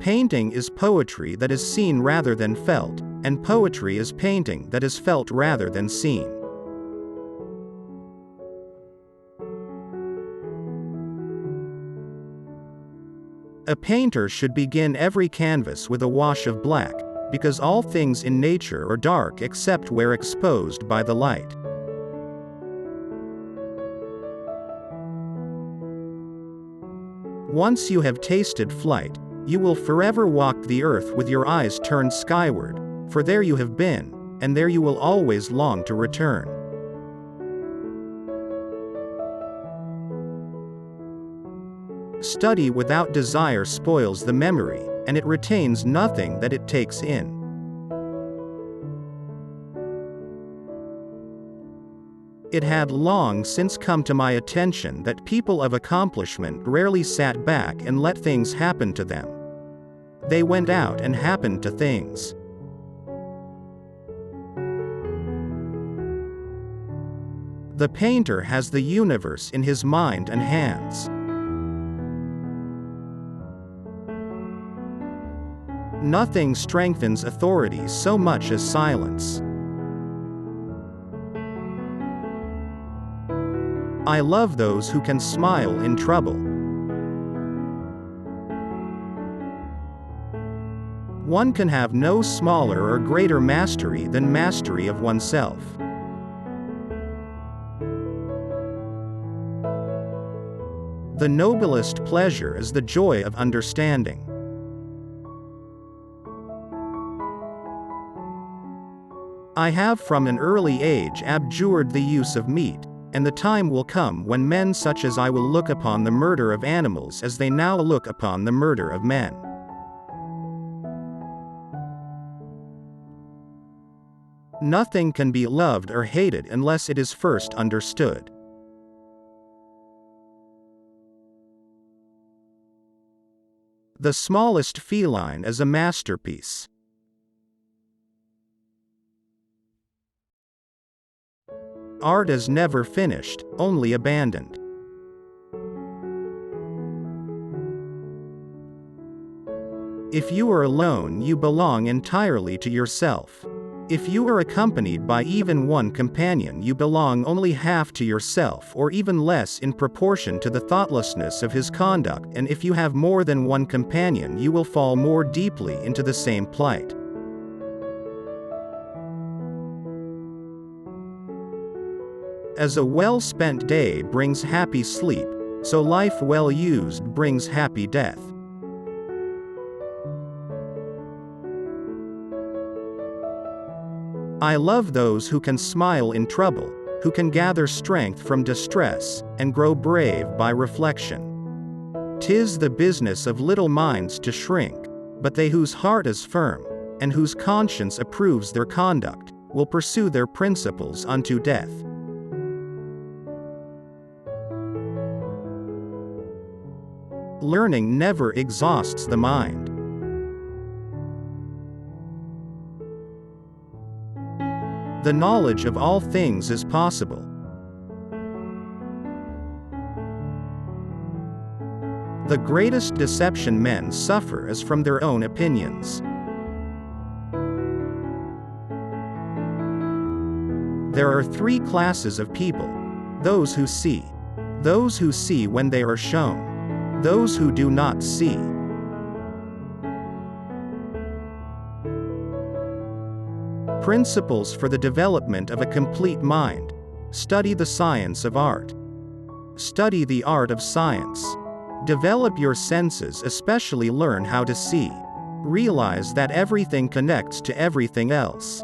Painting is poetry that is seen rather than felt, and poetry is painting that is felt rather than seen. A painter should begin every canvas with a wash of black, because all things in nature are dark except where exposed by the light. Once you have tasted flight, you will forever walk the earth with your eyes turned skyward, for there you have been, and there you will always long to return. Study without desire spoils the memory, and it retains nothing that it takes in. It had long since come to my attention that people of accomplishment rarely sat back and let things happen to them. They went out and happened to things. The painter has the universe in his mind and hands. Nothing strengthens authority so much as silence. I love those who can smile in trouble. One can have no smaller or greater mastery than mastery of oneself. The noblest pleasure is the joy of understanding. I have from an early age abjured the use of meat, and the time will come when men such as I will look upon the murder of animals as they now look upon the murder of men. Nothing can be loved or hated unless it is first understood. The smallest feline is a masterpiece. Art is never finished, only abandoned. If you are alone, you belong entirely to yourself. If you are accompanied by even one companion, you belong only half to yourself, or even less in proportion to the thoughtlessness of his conduct, and if you have more than one companion, you will fall more deeply into the same plight. As a well-spent day brings happy sleep, so life well used brings happy death. I love those who can smile in trouble, who can gather strength from distress, and grow brave by reflection. 'Tis the business of little minds to shrink, but they whose heart is firm, and whose conscience approves their conduct, will pursue their principles unto death. Learning never exhausts the mind. The knowledge of all things is possible. The greatest deception men suffer is from their own opinions. There are three classes of people: those who see when they are shown, those who do not see. Principles for the development of a complete mind. Study the science of art. Study the art of science. Develop your senses, especially learn how to see. Realize that everything connects to everything else.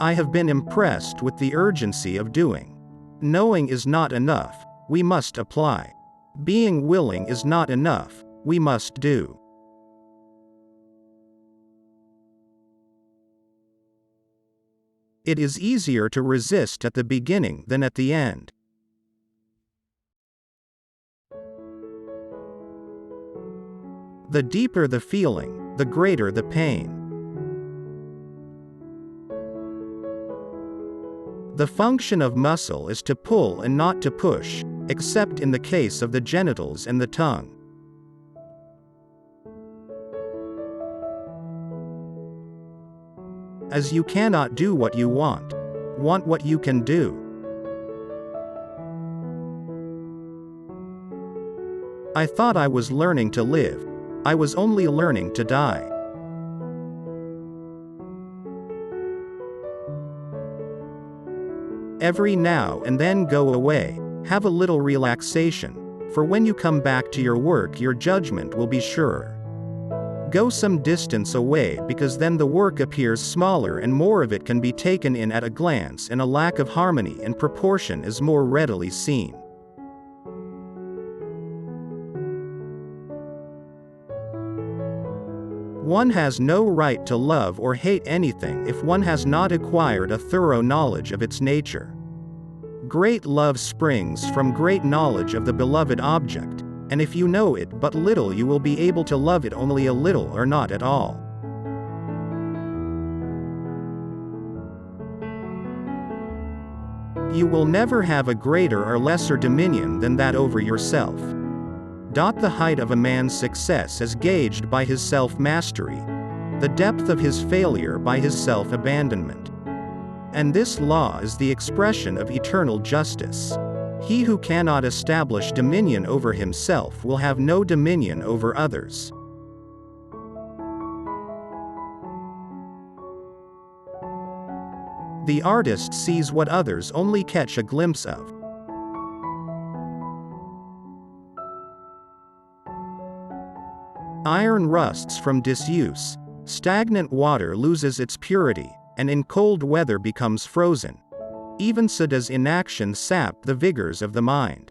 I have been impressed with the urgency of doing. Knowing is not enough, we must apply. Being willing is not enough, we must do. It is easier to resist at the beginning than at the end. The deeper the feeling, the greater the pain. The function of muscle is to pull and not to push, except in the case of the genitals and the tongue. As you cannot do what you want what you can do. I thought I was learning to live. I was only learning to die. Every now and then go away, have a little relaxation, for when you come back to your work your judgment will be surer. Go some distance away because then the work appears smaller and more of it can be taken in at a glance and a lack of harmony and proportion is more readily seen. One has no right to love or hate anything if one has not acquired a thorough knowledge of its nature. Great love springs from great knowledge of the beloved object, and if you know it but little you will be able to love it only a little or not at all. You will never have a greater or lesser dominion than that over yourself. The height of a man's success is gauged by his self-mastery, the depth of his failure by his self-abandonment. And this law is the expression of eternal justice. He who cannot establish dominion over himself will have no dominion over others. The artist sees what others only catch a glimpse of. Iron rusts from disuse, stagnant water loses its purity, and in cold weather becomes frozen. Even so does inaction sap the vigors of the mind.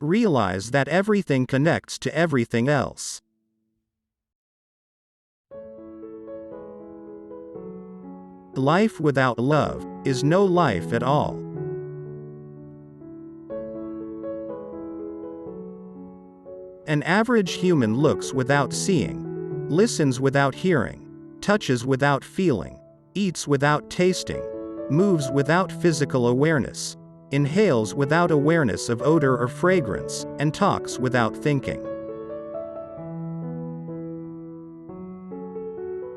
Realize that everything connects to everything else. Life without love is no life at all. An average human looks without seeing, listens without hearing, touches without feeling, eats without tasting, moves without physical awareness, inhales without awareness of odor or fragrance, and talks without thinking.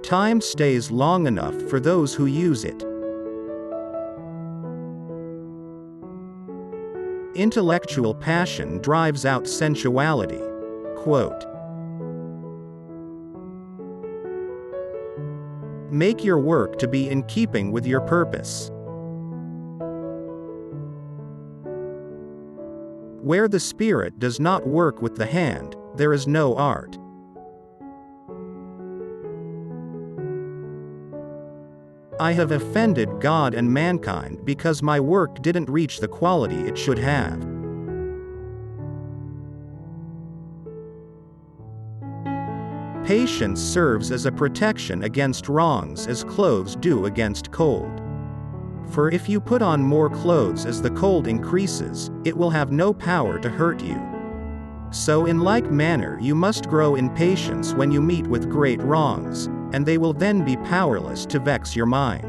Time stays long enough for those who use it. Intellectual passion drives out sensuality. Quote, make your work to be in keeping with your purpose. Where the spirit does not work with the hand, there is no art. I have offended God and mankind because my work didn't reach the quality it should have. Patience serves as a protection against wrongs as clothes do against cold. For if you put on more clothes as the cold increases, it will have no power to hurt you. So in like manner you must grow in patience when you meet with great wrongs, and they will then be powerless to vex your mind.